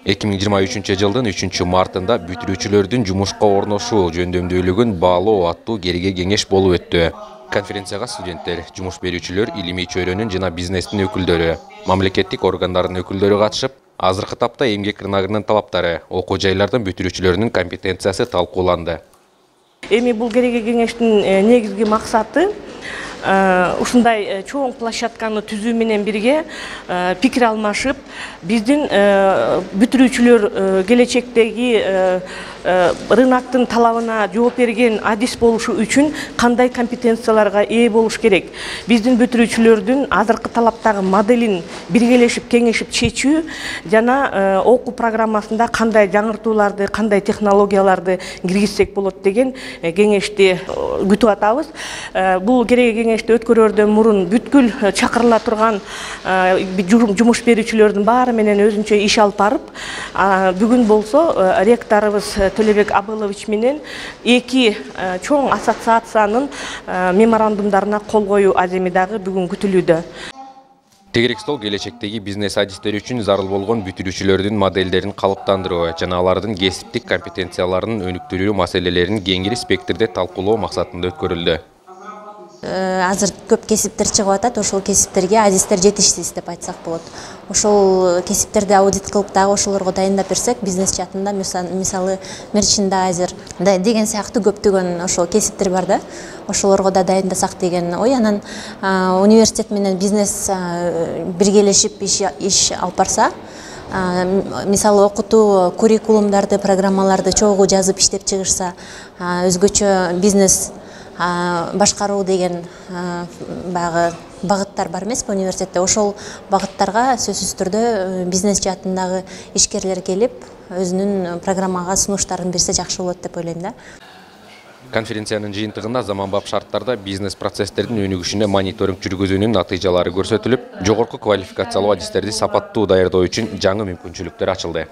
2023 жылдын 3-мартында бүтүрүүчүлөрдүн жумушка орношуу жөндөмдүүлүгүн баалоо аттуу кереге кеңеш болуп өттү. Конференцияга студенттер, жумуш берүүчүлөр, илимий чөйрөнүн жана бизнестин өкүлдөрү, мамлекеттик органдардын өкүлдөрү катышып, азыркы тапта эмгек рыногунун талаптары, окуу жайлардын бүтүрүүчүлөрүнүн компетенциясы талкууланды. Эми бул кереге кеңештин негизги максаты ушундай чоң площадканы түзүү менен бирге пикир алмашып, биздин бүтүрүүчүлөр келечектеги рыноктун талабына жооп берген адис болушу үчүн кандай компетенцияларга ээ болуш керек? Биздин бүтүрүүчүлөрдүн азыркы талаптагы моделин биргелешип, кеңешип чечүү жана окуу программасында кандай жаңыртууларды, кандай технологияларды киргизсек болот деген кеңешти күтүп атабыз. Бул кереге кеңешти өткөрөрдөн мурун бүткүл чакырыла турган жумуш берүүчүлөрдүн баары менен өзүнчө иш алып барып, бүгүн болсо ректорубуз Төлөбек Абылович менен эки чоң ассоциациянын меморандумдарына кол коюу аземи дагы бүгүн күтүлүүдө. Тегерек стол келечектеги бизнес адистери үчүн зарыл болгон бүтүрүүчүлөрдүн модельдерин калыптандыруу жана алардын кесиптик компетенцияларынын өнүктүрүү маселелерин кеңири спектрде талкуулоо максатында өткөрүлдү. Азыр көп кесиптер чыгып атат, ошол кесиптерге адистер жетишсиз деп айтсак болот. Ошол кесиптерди аудит кылып дагы ошолорго дайындап берсек, бизнес чатында мисалы мерчендайзер деген сыяктуу көптөгөн ошол кесиптер бар да. Ошолорго да дайындасак деген ой. Анан университет менен бизнес биргелешип иш алып барса, мисалы окутуу куррикулумдарды, программаларды чогуу жазып иштеп чыгышса, өзгөчө бизнес башкаруу деген баягы багыттар бар эмеспи университетте. Ошол багыттарга сөзсүз түрдө бизнес жаатындагы ишкерлер келип, өзүнүн программага сунуштарын берсе жакшы болот деп ойлойм да. Конференциянын жыйынтыгында заманбап шарттарда бизнес процесстердин өнүгүшүнө мониторинг жүргүзүүнүн натыйжалары көрсөтүлүп, жогорку квалификациялуу адистерди сапаттуу даярдоо үчүн жаңы мүмкүнчүлүктөр ачылды.